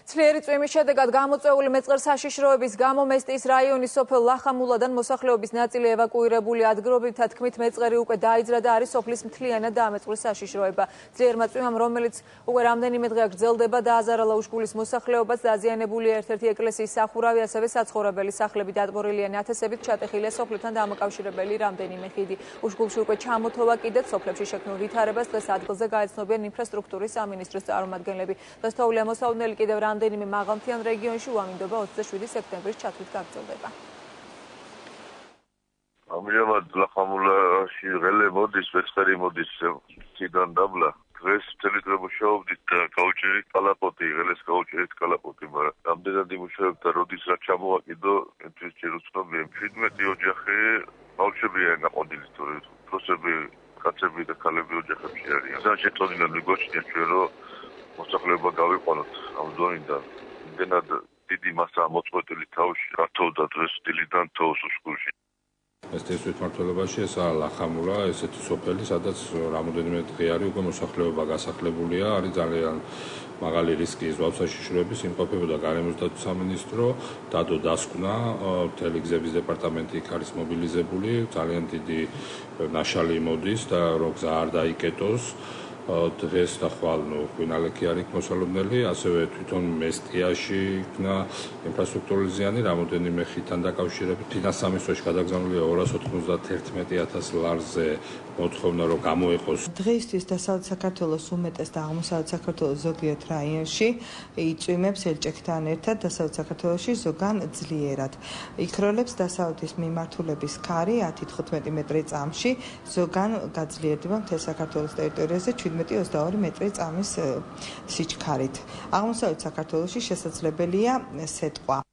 ძლიერი წვიმის შედეგად გამოწვეული მეწყერ საშიშროების გამო მესტიის რაიონის სოფელ ლახამულადან მოსახლეობის ნაწილი ევაკუირებული ადგილობრივთა თქმით მეწყერი უკვე დაიძრა და არის სოფლის მთლიანად დამეწყული საშიშროება. ძლიერმა წვიმამ, რომელიც უკვე რამდენიმე დღეა გრძელდება, დააზარალა უშგულის მოსახლეობას, დაზიანებულია ერთ-ერთი ეკლესიის სახურავი, ასევე საცხოვრებელი სახლები, დატბორილიანი ათასებით ჩატეხილია სოფლებთან დამაკავშირებელი რამდენიმე ხიდი. უშგულში უკვე ჩამოთოვა კიდეც სოფლებში შექმნილ ვითარებას დღეს ადგილზე გაეცნობიან ინფრასტრუქტურის სამინისტროს წარმომადგენლები. დღესდღეულია მოსალოდნელი კიდევ რამდენიმე მაღალმთიან რეგიონში უამინდობა 27 სექტემბრის ჩათვლით გაგრძელდება. ამჟამად ლახამულაში ღელე მოდის, მეწყერი მოდის ციდან დაბლა. დღეს მთელი დღე მუშაობდით და გავუჭერით კალაპოტი, ღელეს გავუჭერით კალაპოტი, მაგრამ რამდენად იმუშავებთ და როდის რა ჩამოვაკიდო, ეს ჯერ უცნობია. 17 ოჯახი ბავშვებია ნაყოდილი, თორე პროცები, კაცები და ქალები ოჯახებში არიან. და შეწოდიდან მიგვაჩნია ჩვენ რომ მოსახლეობა გავიყვანოთ ამ ზონიდან. იმდენად დიდი მასაა მოწყვეტილი თავში, გართოვდა დღეს დილიდან თოვს უშგულში. ეს თვითმმართველობაში ესაა ლახამულა, ესეთი სოფელი, სადაც რამოდენიმე დღე არის უკვე მოსახლეობა გასახლებულია, არის ძალიან მაღალი რისკი ზღვაოს საშიშროების, იმყოფებოდა გარემოს დაცვის სამინისტრო, დადო დასკვნა, მთელი გზების დეპარტამენტი იქ არის მობილიზებული, ძალიან დიდი ნაშალი მოდის და რო გზა არ დაიკეტოს, დღეს და ხვალ ღვინალექი არის მოსალოდნელი, ასევე თვითონ მესტიაში იქნა ინფრასტრუქტურული ზიანი, რამოდენიმე ხიდთან დაკავშირებით. ფინანსთა სამინისტროში გადაგზავნილია 291,000 ლარზე მოთხოვნა, რომ გამოეყოს. დღეისთვის დასავლეთ საქართველოს უმეტეს და აღმოსავლეთ საქართველოს ზოგიერთ რაიონში იწვიმებს ელჭექთან ერთად დასავლეთ საქართველოში ზოგან ძლიერად. იქროლებს დასავლეთის მიმართულების ქარი 10-15 მეტრი წამში, ზოგან გაძლიერდება მთელ საქართველოს ტერიტორიაზე 17-22 მეტრი წამის სიჩქარით. აღმოსავლეთ საქართველოში შესაძლებელია სეტყვა.